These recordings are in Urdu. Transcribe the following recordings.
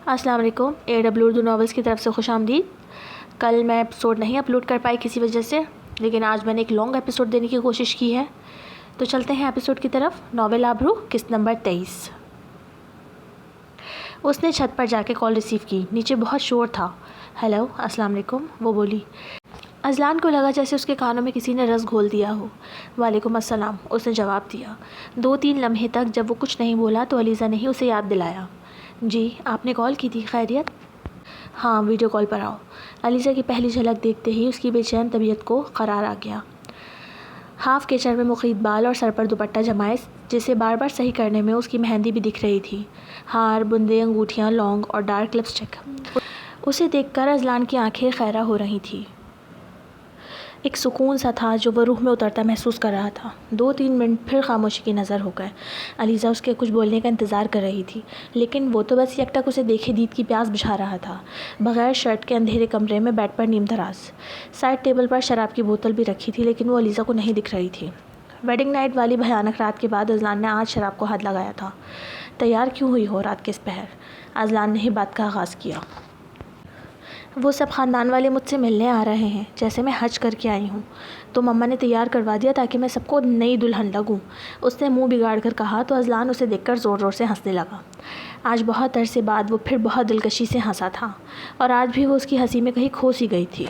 السلام علیکم. AW اردو ناولز کی طرف سے خوش آمدید. کل میں ایپیسوڈ نہیں اپلوڈ کر پائی کسی وجہ سے، لیکن آج میں نے ایک لانگ ایپیسوڈ دینے کی کوشش کی ہے. تو چلتے ہیں ایپیسوڈ کی طرف. ناول آبرو قسط نمبر 23. اس نے چھت پر جا کے کال ریسیو کی. نیچے بہت شور تھا. ہیلو، السلام علیکم، وہ بولی. اذلان کو لگا جیسے اس کے کانوں میں کسی نے رس گھول دیا ہو. وعلیکم السلام، اس نے جواب دیا. 2-3 لمحے تک جب وہ کچھ نہیں بولا تو علیزہ نے ہی اسے یاد دلایا. جی، آپ نے کال کی تھی، خیریت؟ ہاں، ویڈیو کال پر آؤ. علیزہ کی پہلی جھلک دیکھتے ہی اس کی بے چین طبیعت کو قرار آ گیا. ہاف کیچڑ میں مخیط بال اور سر پر دوپٹہ جمائے جسے بار بار صحیح کرنے میں اس کی مہندی بھی دکھ رہی تھی. ہار، بندے، انگوٹھیاں، لونگ اور ڈارک لپسٹک. اسے دیکھ کر اذلان کی آنکھیں خیرہ ہو رہی تھیں. ایک سکون سا تھا جو وہ روح میں اترتا محسوس کر رہا تھا. 2-3 منٹ پھر خاموشی کی نظر ہو گئے. علیزہ اس کے کچھ بولنے کا انتظار کر رہی تھی، لیکن وہ تو بس یکٹک اسے دیکھے دید کی پیاس بجھا رہا تھا. بغیر شرٹ کے اندھیرے کمرے میں بیڈ پر نیم دراز. سائڈ ٹیبل پر شراب کی بوتل بھی رکھی تھی، لیکن وہ علیزہ کو نہیں دکھ رہی تھی. ویڈنگ نائٹ والی بھیانک رات کے بعد اذلان نے آج شراب کو ہاتھ لگایا تھا. تیار کیوں ہوئی ہو رات کے اس پہر؟ اذلان نے ہی بات کا آغاز کیا. وہ سب خاندان والے مجھ سے ملنے آ رہے ہیں، جیسے میں حج کر کے آئی ہوں. تو مما نے تیار کروا دیا تاکہ میں سب کو نئی دلہن لگوں. اس نے منہ بگاڑ کر کہا تو اذلان اسے دیکھ کر زور زور سے ہنسنے لگا. آج بہت عرصے بعد وہ پھر بہت دلکشی سے ہنسا تھا، اور آج بھی وہ اس کی ہنسی میں کہیں کھو سی گئی تھی.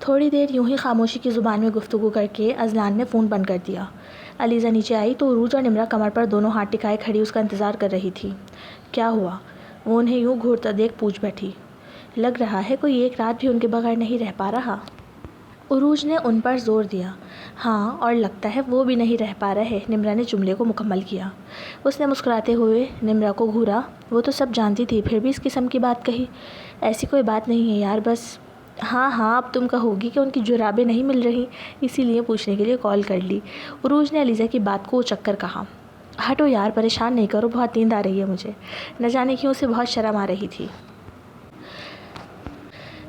تھوڑی دیر یوں ہی خاموشی کی زبان میں گفتگو کر کے اذلان نے فون بند کر دیا. علیزہ نیچے آئی تو عروج اور نمرہ کمر پر دونوں ہاتھ ٹکائے کھڑی اس کا انتظار کر رہی تھی. کیا ہوا؟ وہ انہیں یوں گھورتا دیکھ پوچھ بیٹھی. لگ رہا ہے کوئی ایک رات بھی ان کے بغیر نہیں رہ پا رہا. عروج نے ان پر زور دیا. ہاں، اور لگتا ہے وہ بھی نہیں رہ پا رہے. نمرہ نے جملے کو مکمل کیا. اس نے مسکراتے ہوئے نمرہ کو گھورا. وہ تو سب جانتی تھی، پھر بھی اس قسم کی بات کہی. ایسی کوئی بات نہیں ہے یار، بس ہاں اب تم کہو گی کہ ان کی جرابیں نہیں مل رہی، اسی لیے پوچھنے کے لیے کال کر لی. عروج نے علیزہ کی بات کو اچک کر کہا. ہٹو یار، پریشان نہیں کرو، بہت نیند آ رہی ہے مجھے. نہ جانے کیوں اسے بہت شرم آ رہی تھی.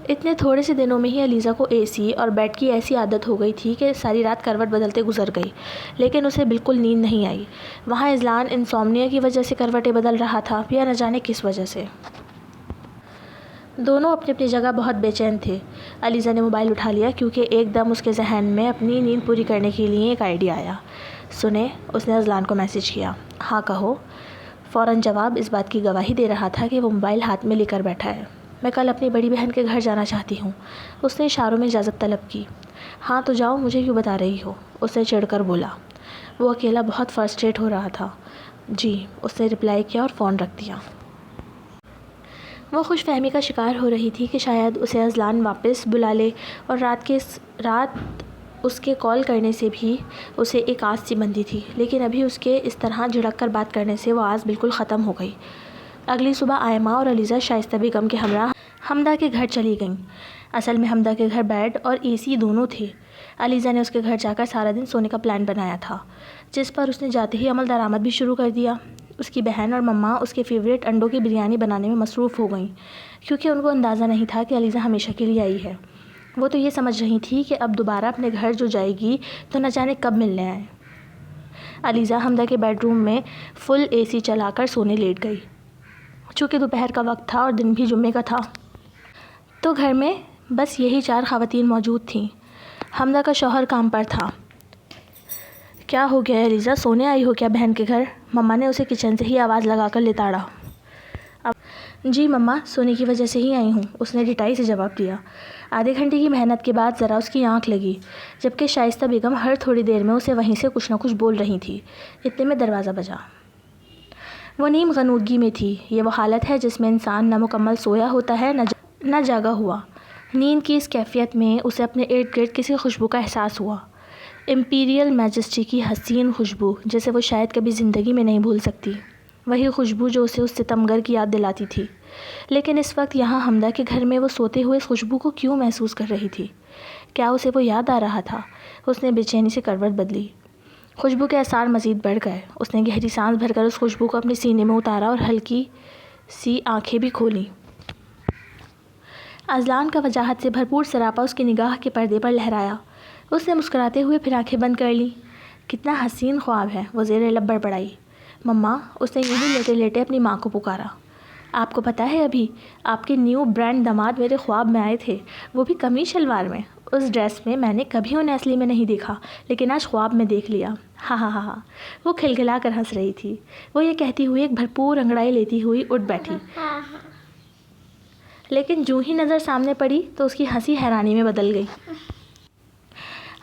اتنے تھوڑے سے دنوں میں ہی علیزہ کو AC اور بیڈ کی ایسی عادت ہو گئی تھی کہ ساری رات کروٹ بدلتے گزر گئی، لیکن اسے بالکل نیند نہیں آئی. وہاں اذلان انسومنیا کی وجہ سے کروٹیں بدل رہا تھا یا نہ جانے کس وجہ سے. دونوں اپنی اپنی جگہ بہت بے چین تھے. علیزہ نے موبائل اٹھا لیا کیونکہ ایک دم اس کے ذہن میں اپنی نیند پوری کرنے کے لیے ایک آئیڈیا آیا. سنیں، اس نے اذلان کو میسج کیا. ہاں کہو. فوراً جواب اس بات کی گواہی دے رہا تھا کہ وہ موبائل ہاتھ میں لے کر بیٹھا ہے. میں کل اپنی بڑی بہن کے گھر جانا چاہتی ہوں. اس نے اشاروں میں اجازت طلب کی. ہاں تو جاؤ، مجھے کیوں بتا رہی ہو؟ اس نے چڑھ کر بولا. وہ اکیلا بہت فرسٹریٹ ہو رہا تھا. جی، اس نے رپلائی کیا اور فون رکھ دیا. وہ خوش فہمی کا شکار ہو رہی تھی کہ شاید اسے اذلان واپس بلا لے، اور رات اس کے کال کرنے سے بھی اسے ایک آس سی بندھی تھی، لیکن ابھی اس کے اس طرح جھڑک کر بات کرنے سے وہ آس بالکل ختم ہو گئی. اگلی صبح آئمہ اور علیزہ شائستہ بیگم کے ہمراہ حمدہ کے گھر چلی گئیں. اصل میں حمدہ کے گھر بیڈ اور AC دونوں تھے. علیزہ نے اس کے گھر جا کر سارا دن سونے کا پلان بنایا تھا، جس پر اس نے جاتے ہی عمل درآمد بھی شروع کر دیا. اس کی بہن اور مما اس کے فیوریٹ انڈوں کی بریانی بنانے میں مصروف ہو گئیں، کیونکہ ان کو اندازہ نہیں تھا کہ علیزہ ہمیشہ کے لیے آئی ہے. وہ تو یہ سمجھ رہی تھی کہ اب دوبارہ اپنے گھر جو جائے گی تو نہ جانے کب ملنے آئے. علیزہ حمدہ کے بیڈ روم میں فل AC چلا کر سونے لیٹ گئی. چونکہ دوپہر کا وقت تھا اور دن بھی جمعے کا تھا، تو گھر میں بس یہی 4 خواتین موجود تھیں. حمدہ کا شوہر کام پر تھا. کیا ہو گیا علیزہ، سونے آئی ہو کیا بہن کے گھر؟ مما نے اسے کچن سے ہی آواز لگا کر لتاڑا. جی مما، سونے کی وجہ سے ہی آئی ہوں، اس نے ڈٹائی سے جواب دیا. آدھے گھنٹے کی محنت کے بعد ذرا اس کی آنکھ لگی، جبکہ شائستہ بیگم ہر تھوڑی دیر میں اسے وہیں سے کچھ نہ کچھ بول رہی تھی. اتنے میں دروازہ بجا. وہ نیم غنودگی میں تھی. یہ وہ حالت ہے جس میں انسان نہ مکمل سویا ہوتا ہے نہ جاگا ہوا. نیند کی اس کیفیت میں اسے اپنے ارد گرد کسی خوشبو کا احساس ہوا. امپیریل میجسٹی کی حسین خوشبو، جسے وہ شاید کبھی زندگی میں نہیں بھول سکتی. وہی خوشبو جو اسے اس ستمگر کی یاد دلاتی تھی. لیکن اس وقت یہاں حمدہ کے گھر میں وہ سوتے ہوئے اس خوشبو کو کیوں محسوس کر رہی تھی؟ کیا اسے وہ یاد آ رہا تھا؟ اس نے بے چینی سے کروٹ بدلی. خوشبو کے اثار مزید بڑھ گئے. اس نے گہری سانس بھر کر اس خوشبو کو اپنے سینے میں اتارا اور ہلکی سی آنکھیں بھی کھولیں. اذلان کا وجاہت سے بھرپور سراپا اس کی نگاہ کے پردے پر لہرایا. اس نے مسکراتے ہوئے پھر آنکھیں بند کر لیں. کتنا حسین خواب ہے، وہ زیر لب بڑبڑائی. مما، اس نے یوں ہی لیٹے لیٹے اپنی ماں کو پکارا. آپ کو پتہ ہے ابھی آپ کے نیو برانڈ داماد میرے خواب میں آئے تھے، وہ بھی قمیص شلوار میں۔ اس ڈریس میں میں نے کبھی انہیں اصلی میں نہیں دیکھا، لیکن آج خواب میں دیکھ لیا۔ ہاں ہاں ہاں ہاں، وہ کھلکھلا کر ہنس رہی تھی۔ وہ یہ کہتی ہوئی ایک بھرپور انگڑائی لیتی ہوئی اٹھ بیٹھی، لیکن جو ہی نظر سامنے پڑی تو اس کی ہنسی حیرانی میں بدل گئی۔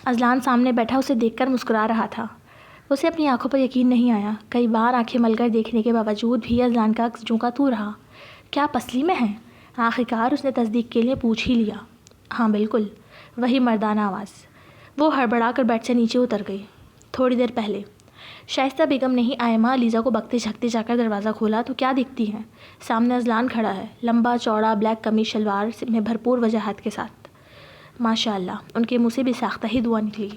اذلان سامنے بیٹھا اسے دیکھ کر مسکرا رہا تھا۔ اسے اپنی آنکھوں پر یقین نہیں آیا۔ کئی بار آنکھیں مل کر دیکھنے کے باوجود بھی اذلان کا عکس جوں کا توں رہا۔ کیا آپ اصلی میں ہیں؟ آخرکار اس نے تصدیق کے لیے پوچھ ہی لیا۔ ہاں بالکل، وہی مردانہ آواز۔ وہ ہڑبڑا کر بیڈ سے نیچے اتر گئی۔ تھوڑی دیر پہلے شائستہ بیگم نے ہی آئمہ علیزہ کو بکتے جھکتے جا کر دروازہ کھولا تو کیا دیکھتی ہیں، سامنے اذلان کھڑا ہے، لمبا چوڑا بلیک قمیص شلوار میں بھرپور وجاہت کے ساتھ۔ ماشاء اللہ، ان کے منہ سے بھی ساختہ ہی دعا نکلی۔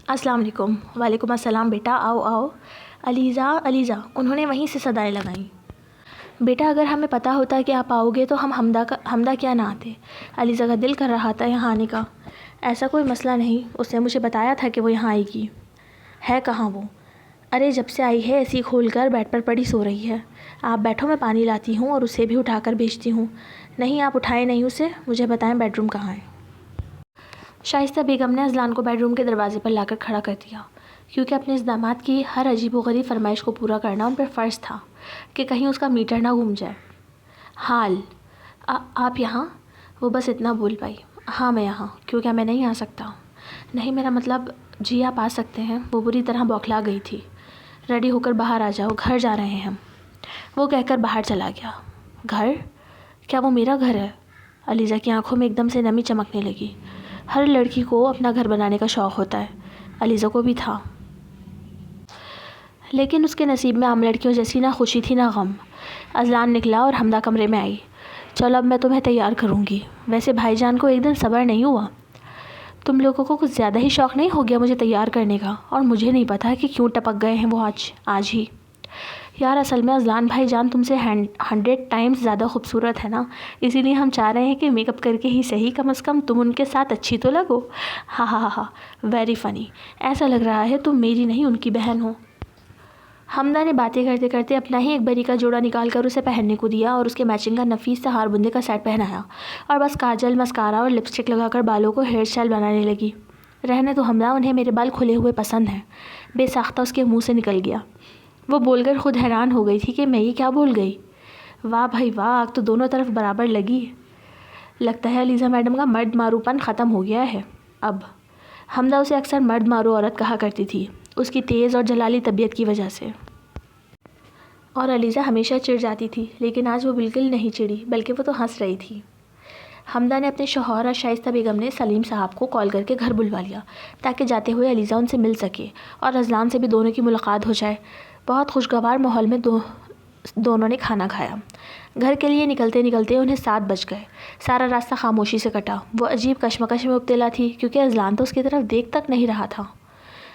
السلام علیکم۔ وعلیکم السلام بیٹا، آؤ آؤ۔ علیزہ، انہوں نے وہیں سے صدائیں لگائیں۔ بیٹا اگر ہمیں پتہ ہوتا کہ آپ آؤ گے تو ہم حمدہ کیا نہ آتے۔ علیزہ کا دل کر رہا تھا یہاں آنے کا۔ ایسا کوئی مسئلہ نہیں، اس نے مجھے بتایا تھا کہ وہ یہاں آئے گی۔ ہے کہاں وہ؟ ارے جب سے آئی ہے ایسی کھول کر بیڈ پر پڑی سو رہی ہے۔ آپ بیٹھو، میں پانی لاتی ہوں اور اسے بھی اٹھا کر بھیجتی ہوں۔ نہیں، آپ اٹھائیں نہیں اسے، مجھے بتائیں بیڈ روم کہاں ہے۔ شائستہ بیگم نے اذلان کو بیڈ روم کے دروازے پر لا کر کھڑا کر دیا، کیونکہ اپنے اس داماد کی ہر عجیب و غریب فرمائش کو پورا کرنا ان پر فرض تھا کہ کہیں اس کا میٹر نہ گھوم جائے۔ آپ یہاں؟ وہ بس اتنا بول پائی۔ ہاں میں یہاں، کیوں کیا میں نہیں آ سکتا؟ نہیں، میرا مطلب جی آپ آ سکتے ہیں۔ وہ بری طرح بوکھلا گئی تھی۔ ریڈی ہو کر باہر آ جاؤ، گھر جا رہے ہیں ہم، وہ کہہ کر باہر چلا گیا۔ گھر؟ کیا وہ میرا گھر ہے؟ علیزہ کی آنکھوں میں ایک دم سے نمی چمکنے لگی۔ ہر لڑکی کو اپنا گھر بنانے کا شوق ہوتا ہے، علیزہ کو بھی تھا، لیکن اس کے نصیب میں عام لڑکیوں جیسی نہ خوشی تھی نہ غم۔ اذلان نکلا اور حمدہ کمرے میں آئی۔ چلو اب میں تمہیں تیار کروں گی۔ ویسے بھائی جان کو ایک دن صبر نہیں ہوا؟ تم لوگوں کو کچھ زیادہ ہی شوق نہیں ہو گیا مجھے تیار کرنے کا؟ اور مجھے نہیں پتا کہ کیوں ٹپک گئے ہیں وہ آج ہی۔ یار اصل میں اذلان بھائی جان تم سے 100 ٹائمز زیادہ خوبصورت ہے نا، اسی لیے ہم چاہ رہے ہیں کہ میک اپ کر کے ہی صحیح، کم از کم تم ان کے ساتھ اچھی تو لگو۔ ہاں ہاں ہاں ہاں، ویری فنی، ایسا لگ رہا ہے تم میری نہیں ان کی بہن ہو۔ حمدہ نے باتیں کرتے کرتے اپنا ہی ایک بری کا جوڑا نکال کر اسے پہننے کو دیا اور اس کے میچنگ کا نفیس سے ہار بندے کا سیٹ پہنایا، اور بس کاجل، مسکارا اور لپسٹک لگا کر بالوں کو ہیئر اسٹائل بنانے لگی۔ رہنے تو حمدہ، انہیں میرے بال کھلے ہوئے پسند ہیں، بے ساختہ اس کے منہ سے نکل گیا۔ وہ بول کر خود حیران ہو گئی تھی کہ میں یہ کیا بول گئی۔ واہ بھائی واہ، آگ تو دونوں طرف برابر لگی۔ لگتا ہے علیزہ میڈم کا مرد مارو پن ختم ہو گیا ہے اب۔ حمدہ اسے اکثر مرد مارو عورت کہا کرتی تھی، اس کی تیز اور جلالی طبیعت کی وجہ سے، اور علیزہ ہمیشہ چڑ جاتی تھی، لیکن آج وہ بالکل نہیں چڑی، بلکہ وہ تو ہنس رہی تھی۔ حمدہ نے اپنے شوہر اور شائستہ بیگم نے سلیم صاحب کو کال کر کے گھر بلوا لیا تاکہ جاتے ہوئے علیزہ ان سے مل سکے اور اذلان سے بھی دونوں کی ملاقات ہو جائے۔ بہت خوشگوار ماحول میں دونوں نے کھانا کھایا۔ گھر کے لیے نکلتے نکلتے انہیں 7 بج گئے۔ سارا راستہ خاموشی سے کٹا۔ وہ عجیب کشمکش میں مبتلا تھی، کیونکہ اذلان تو اس کی طرف دیکھ تک نہیں رہا تھا۔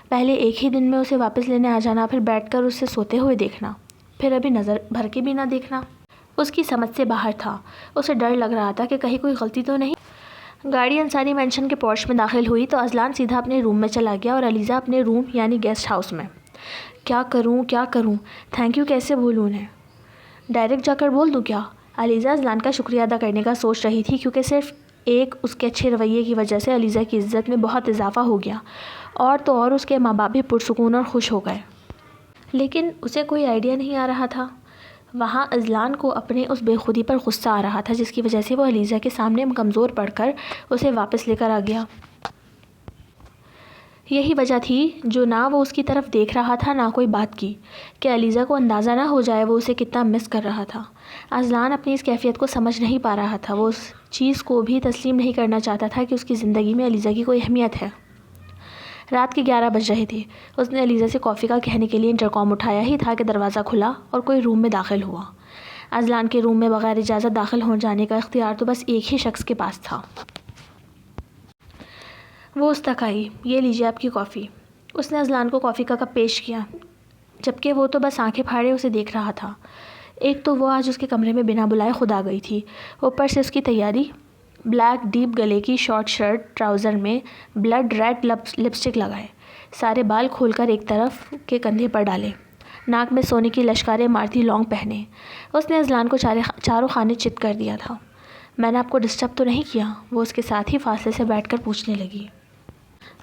پہلے ایک ہی دن میں اسے واپس لینے آ جانا، پھر بیٹھ کر اسے سوتے ہوئے دیکھنا، پھر ابھی نظر بھر کے بھی نہ دیکھنا، اس کی سمجھ سے باہر تھا۔ اسے ڈر لگ رہا تھا کہ کہیں کوئی غلطی تو نہیں۔ گاڑی انصاری مینشن کے پورچ میں داخل ہوئی تو اذلان سیدھا اپنے روم میں چلا گیا اور علیزہ اپنے روم یعنی گیسٹ ہاؤس میں۔ کیا کروں؟ تھینک یو کیسے بولوں انہیں؟ ڈائریکٹ جا کر بول دوں کیا؟ علیزہ اذلان کا شکریہ ادا کرنے کا سوچ رہی تھی، کیونکہ صرف ایک اس کے اچھے رویے کی وجہ سے علیزہ کی عزت میں بہت اضافہ ہو گیا، اور تو اور اس کے ماں باپ بھی پرسکون اور خوش ہو گئے۔ لیکن اسے کوئی آئیڈیا نہیں آ رہا تھا۔ وہاں اذلان کو اپنے اس بے خودی پر غصہ آ رہا تھا، جس کی وجہ سے وہ علیزہ کے سامنے کمزور پڑ کر اسے واپس لے کر آ گیا۔ یہی وجہ تھی جو نہ وہ اس کی طرف دیکھ رہا تھا نہ کوئی بات کی، کہ علیزہ کو اندازہ نہ ہو جائے وہ اسے کتنا مس کر رہا تھا۔ اذلان اپنی اس کیفیت کو سمجھ نہیں پا رہا تھا۔ وہ اس چیز کو بھی تسلیم نہیں کرنا چاہتا تھا کہ اس کی زندگی میں علیزہ کی کوئی اہمیت ہے۔ رات کے 11 بج رہے تھے۔ اس نے علیزہ سے کافی کا کہنے کے لیے انٹرکام اٹھایا ہی تھا کہ دروازہ کھلا اور کوئی روم میں داخل ہوا۔ اذلان کے روم میں بغیر اجازت داخل ہو جانے کا اختیار تو بس ایک ہی شخص کے پاس تھا۔ وہ اس تک آئی۔ یہ لیجیے آپ کی کافی۔ اس نے اذلان کو کافی کا کپ پیش کیا، جبکہ وہ تو بس آنکھیں پھاڑے اسے دیکھ رہا تھا۔ ایک تو وہ آج اس کے کمرے میں بنا بلائے خود آ گئی تھی، اوپر سے اس کی تیاری، بلیک ڈیپ گلے کی شارٹ شرٹ، ٹراؤزر میں بلڈ ریڈ لپسٹک لگائے، سارے بال کھول کر ایک طرف کے کندھے پر ڈالے، ناک میں سونے کی لشکاریں مارتی لونگ پہنے۔ اس نے اذلان کو چاروں خانے چت کر دیا تھا۔ میں نے آپ کو ڈسٹرب تو نہیں کیا؟ وہ اس کے ساتھ ہی فاصلے سے بیٹھ کر پوچھنے لگی۔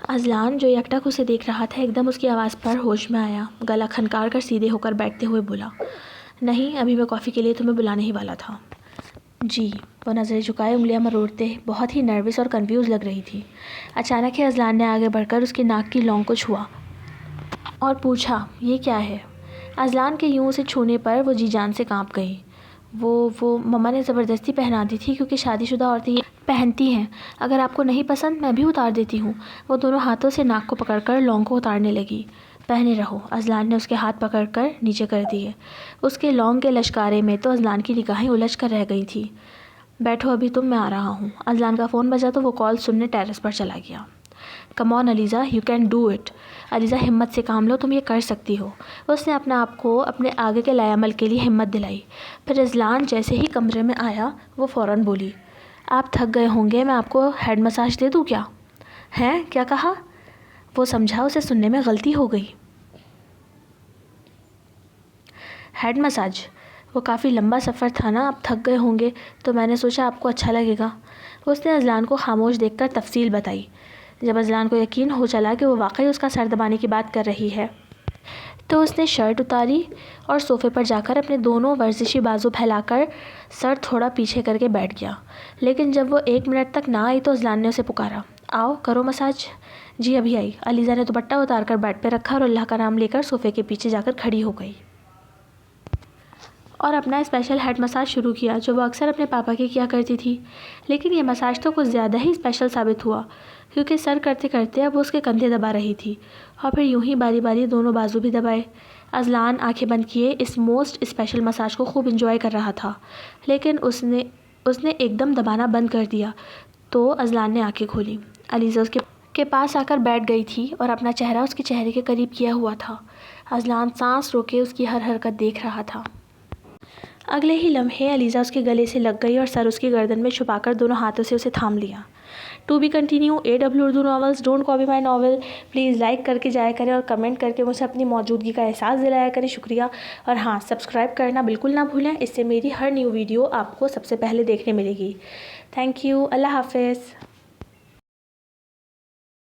اذلان جو یکٹک اسے دیکھ رہا تھا ایک دم اس کی آواز پر ہوش میں آیا، گلا کھنکار کر سیدھے ہو کر بیٹھتے ہوئے بولا، نہیں، ابھی میں کافی کے لیے تمہیں بلانے ہی والا تھا۔ جی، وہ نظریں جھکائے انگلیاں مروڑتے بہت ہی نروس اور کنفیوز لگ رہی تھی۔ اچانک ہی اذلان نے آگے بڑھ کر اس کی ناک کی لونگ کو چھوا اور پوچھا، یہ کیا ہے؟ اذلان کے یوں اسے چھونے پر وہ جی جان سے کانپ گئی۔ وہ مما نے زبردستی پہنا دی تھی، کیونکہ شادی شدہ عورتیں یہ پہنتی ہیں۔ اگر آپ کو نہیں پسند میں بھی اتار دیتی ہوں۔ وہ دونوں ہاتھوں سے ناک کو پکڑ کر لونگ کو اتارنے لگی۔ پہنے رہو۔ اذلان نے اس کے ہاتھ پکڑ کر نیچے کر دیے۔ اس کے لونگ کے لشکارے میں تو اذلان کی نگاہیں الجھ کر رہ گئی تھی۔ بیٹھو ابھی تم، میں آ رہا ہوں۔ اذلان کا فون بجا تو وہ کال سننے ٹیرس پر چلا گیا۔ Come on Aliza, you can do it. Aliza ہمت سے کام لو، تم یہ کر سکتی ہو۔ اس نے اپنے آپ کو اپنے آگے کے لائے عمل کے لیے ہمت دلائی۔ پھر اذلان جیسے ہی کمرے میں آیا وہ فوراً بولی، آپ تھک گئے ہوں گے، میں آپ کو ہیڈ مساج دے دوں کیا؟ ہیں؟ کیا کہا؟ وہ سمجھا اسے سننے میں غلطی ہو گئی۔ Head massage? وہ کافی لمبا سفر تھا نا، آپ تھک گئے ہوں گے تو میں نے سوچا آپ کو اچھا لگے گا۔ اس نے اذلان کو خاموش دیکھ کر تفصیل بتائی۔ جب اذلان کو یقین ہو چلا کہ وہ واقعی اس کا سر دبانے کی بات کر رہی ہے تو اس نے شرٹ اتاری اور صوفے پر جا کر اپنے دونوں ورزشی بازو پھیلا کر سر تھوڑا پیچھے کر کے بیٹھ گیا۔ لیکن جب وہ 1 منٹ تک نہ آئی تو اذلان نے اسے پکارا، آؤ کرو مساج۔ جی ابھی آئی۔ علیزہ نے دوپٹہ اتار کر بیڈ پہ رکھا اور اللہ کا نام لے کر صوفے کے پیچھے جا کر کھڑی ہو گئی اور اپنا اسپیشل ہیڈ مساج شروع کیا جو وہ اکثر اپنے پاپا کی کیا کرتی تھی۔ لیکن یہ مساج تو کچھ زیادہ ہی اسپیشل ثابت ہوا، کیونکہ سر کرتے کرتے اب وہ اس کے کندھے دبا رہی تھی اور پھر یوں ہی باری باری دونوں بازو بھی دبائے۔ اذلان آنکھیں بند کیے اس موسٹ اسپیشل مساج کو خوب انجوائے کر رہا تھا، لیکن اس نے ایک دم دبانا بند کر دیا تو اذلان نے آنکھیں کھولی۔ علیزہ اس کے پاس آ کر بیٹھ گئی تھی اور اپنا چہرہ اس کے چہرے کے قریب کیا ہوا تھا۔ اذلان سانس روکے اس کی ہر حرکت دیکھ رہا تھا۔ اگلے ہی لمحے علیزہ اس کے گلے سے لگ گئی اور سر اس کی گردن میں چھپا کر دونوں ہاتھوں سے اسے تھام لیا۔ To be continue AW Urdu novels, don't copy my novel. Please like کر کے جایا کریں اور کمنٹ کر کے مجھے اپنی موجودگی کا احساس دلایا کریں، شکریہ۔ اور ہاں، سبسکرائب کرنا بالکل نہ بھولیں، اس سے میری ہر نیو ویڈیو آپ کو سب سے پہلے دیکھنے ملے گی۔ تھینک یو، اللہ حافظ۔